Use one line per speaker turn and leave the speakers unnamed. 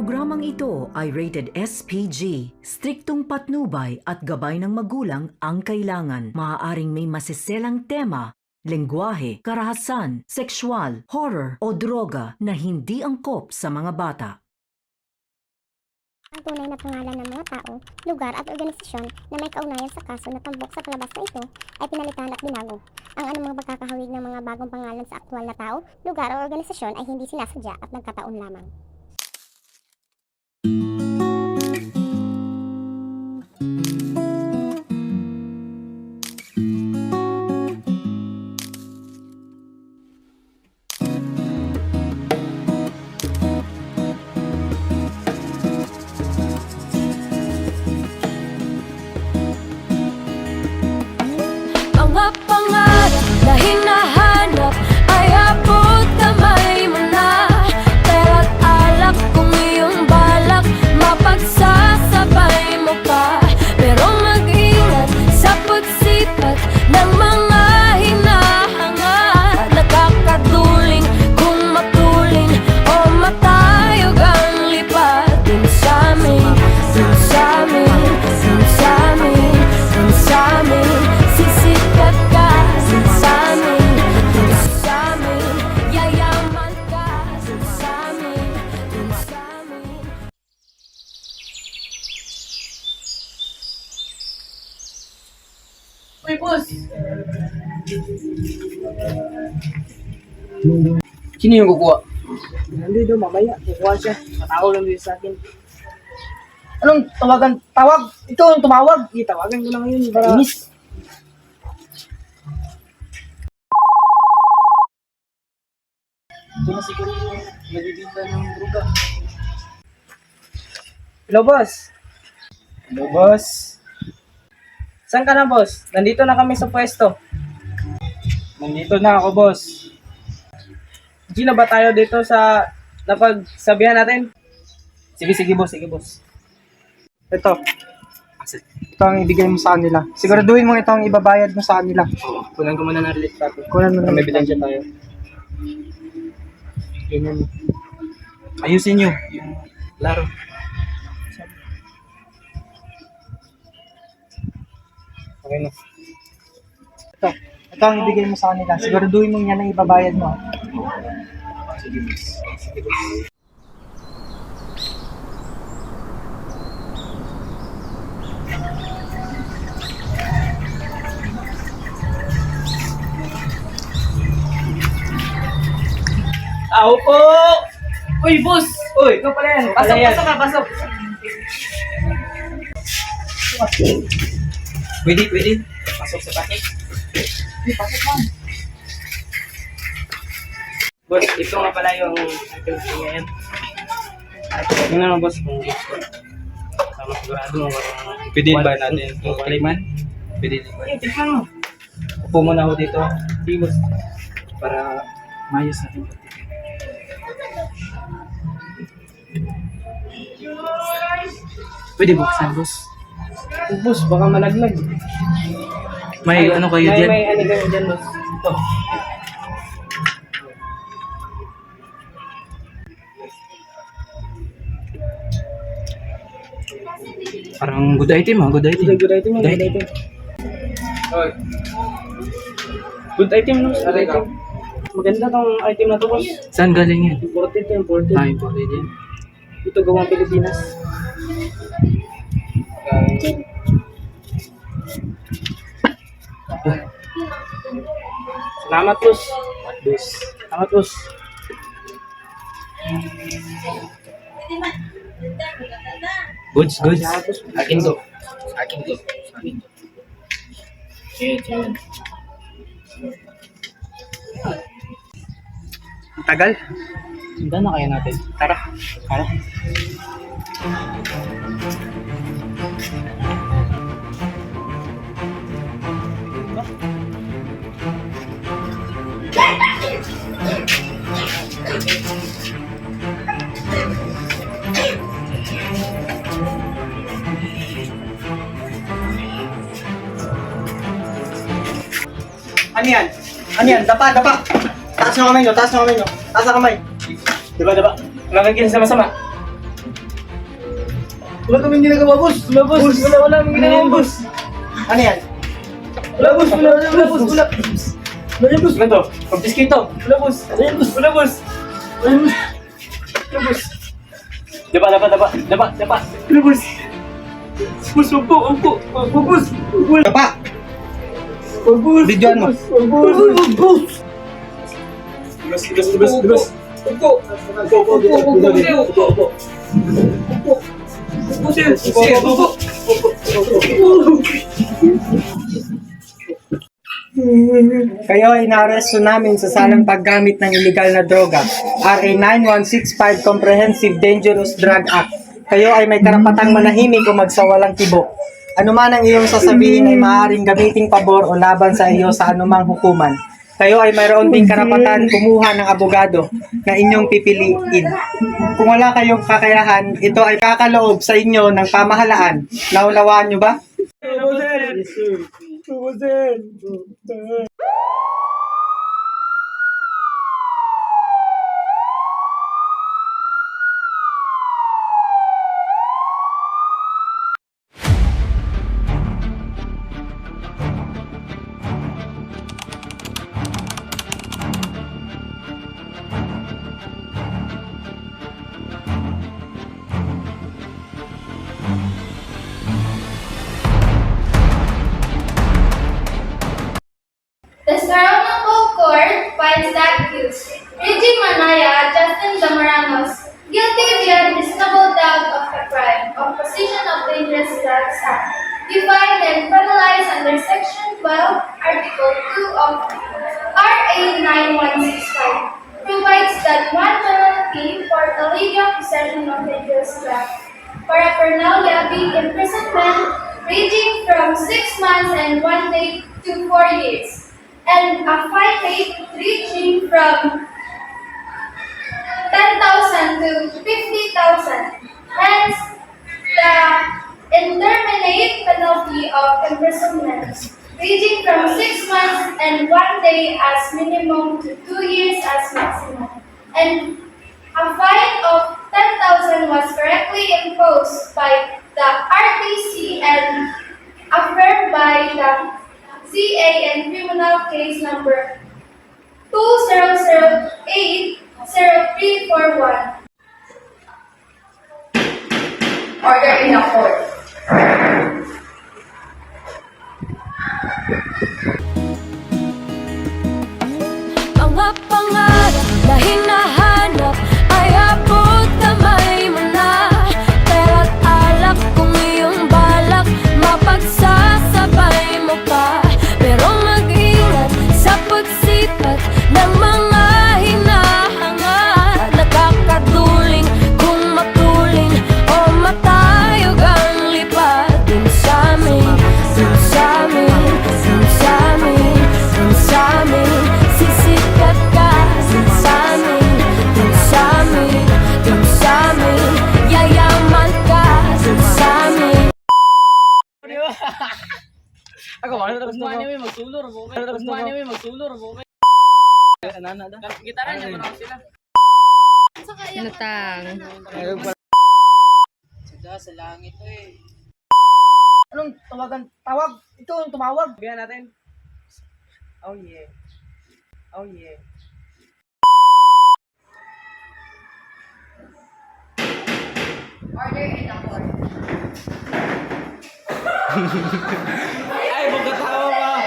Programang ito ay rated SPG. Striktong patnubay at gabay ng magulang ang kailangan. Maaaring may masiselang tema, lengguwahe, karahasan, sexual, horror o droga na hindi angkop sa mga bata.
Ang tunay na pangalan ng mga tao, lugar at organisasyon na may kaugnayan sa kaso na tambok sa palabas na ito ay pinalitan at binago. Ang anumang pagkakahawig ng mga bagong pangalan sa aktwal na tao, lugar o organisasyon ay hindi sinasadya at nagkataon lamang.
Mga pangarap na hinahanap ay abot kamay mo na. Pera't alak kung iyong balak, mapagsasabay mo pa. Pero mag-ingat sa pagsipat ng mga hinahanga. Nakakaduling kung matulin o matayog ang lipat. Dun sa amin, dun sa amin, dun sa amin, dun sa amin. Sisikat ka dun sa amin, dun sa amin. Yayaman ka dun sa amin, dun sa amin.
Uy, boss! Sino yung kukuha?
Hindi daw, mamaya. Kukuha siya. Matakaw lang din sa akin.
Anong tawagan? Tawag? Ikaw ang tumawag.
Tawagan ko lang yun para...
Inis. Ito na siguro yung nagbibinta ng droga.
Hello, boss.
Hello, boss.
Saan ka na, boss? Nandito na kami sa pwesto.
Nandito na ako, boss.
G na ba tayo dito sa napagsabihan natin?
Sige, sige, boss. Sige, boss.
Ito. Ito ang ibigay mo sa kanila. Siguraduhin mo ito ang ibabayad mo sa kanila.
Kunan ko muna ng relief copy.
Kunan mo na.
May ebidensya tayo.
Ganyan.
Ayusin nyo yung laro.
Okay na. Ito. Ito ang ibigay mo sa kanila. Siguraduhin mo yan ang ibabayad mo.
Sige, boss. Sige, boss.
Tao po!
Uy, boss!
Uy, ikaw pala yan. Pasok, pasok ka, pasok.
Pwede, pwede. Pasok sa packet.
Pasok lang.
Boss, ito nga pala yung items ko ngayon. Yun naman, boss, kung gusto. Sama sigurado mo kung pwede ba natin yung kaliman? Pwede ba?
Tingnan mo.
Upo muna ako dito. Sige, boss. Para mayos natin. Pwede buksan, boss.
Boss, baka malaglag.
May ano kayo dyan?
May ano kayo dyan, boss. Ito.
Parang good item, ha? Good item.
Good item yan, good item.
Oy.
Good item, no? Good item. Maganda tong item na to, boss.
Saan galing yan?
Imported to, imported.
Ah, imported yan.
Ito gawang Pilipinas. Salamat, boss.
Boss.
Salamat, boss.
Goods, goods. Akin to. Akin to. Akin to. Yan.
Ang tagal.
Sundan na kaya natin.
Tara.
Tara.
Ano yan? Ano yan? Dapa, dapa. Taas ng kamay nyo, taas ng kamay nyo. Taas ng kamay.
Diba? Walang kagil sama-sama.
Wala kaming ginagawa, boss. Wala, boss. Wala kaming ginagawa, boss. Ano yan? Wala, boss. Wala, boss. Wala. Wala, boss. Ano to? Pagbiskito. Wala, boss. Wala, boss. Wala, boss. Wala, boss. Wala, boss. Dapa. Wala, boss. Boss, wag po. Boss. Dapa. Videoan mo. Boss. Labas. Kayo ay naaresto namin sa salang paggamit ng illegal na droga, RA 9165 Comprehensive Dangerous Drug Act. Kayo ay may karapatang manahimik o magsawalang tibok. Ano man ang iyong sasabihin ay maaaring gamiting pabor o laban sa iyo sa anumang hukuman. Kayo ay mayroon ding karapatan kumuha ng abogado na inyong pipiliin. Kung wala kayong kakayahan, ito ay kakaloob sa inyo ng pamahalaan. Naunawaan nyo ba?
The Saronoko Court finds the accused, Reggie Manaya, Justin Zamaranos, guilty beyond reasonable doubt of the crime of possession of dangerous drugs act, defined and penalized under Section 12, Article 2 of RA 9165, provides that one penalty for illegal possession of dangerous drugs, paraphernalia being imprisonment ranging from 6 months and 1 day to 4 years, and a fine rate ranging from 10,000 to 50,000. Hence, the indeterminate penalty of imprisonment ranging from 6 months and 1 day as minimum to 2 years as maximum. And a fine of 10,000 was correctly imposed by the RTC and affirmed by the CA in criminal case number 2008-0341. Order in the court.
Mga pangarap na hinahanap ay abot kamay mo na. Pera't alak kung iyong balak, mapagsasabay mo pa. Pero mag-ingat sa pagsipat ng mga hinahanga. Nakakaduling kung matuling o matayog ang lipad. Dun sa amin, dun sa amin, dun sa amin, dun sa amin. Sisikat ka dun sa amin, dun sa amin, dun sa amin. Yayaman ka dun sa amin.
Ako, ano tapos na may magtulor mo? Ano tapos na may magtulor mo? Nana da. Gitara niya man sila.
Lutang.
Sada sa langit eh.
Anong tawagan? Tawag? Ito ang tumawag.
Sabihan natin.
Oh yeah. Oh yeah.
Order in the court.
Ay, magkatawa pa!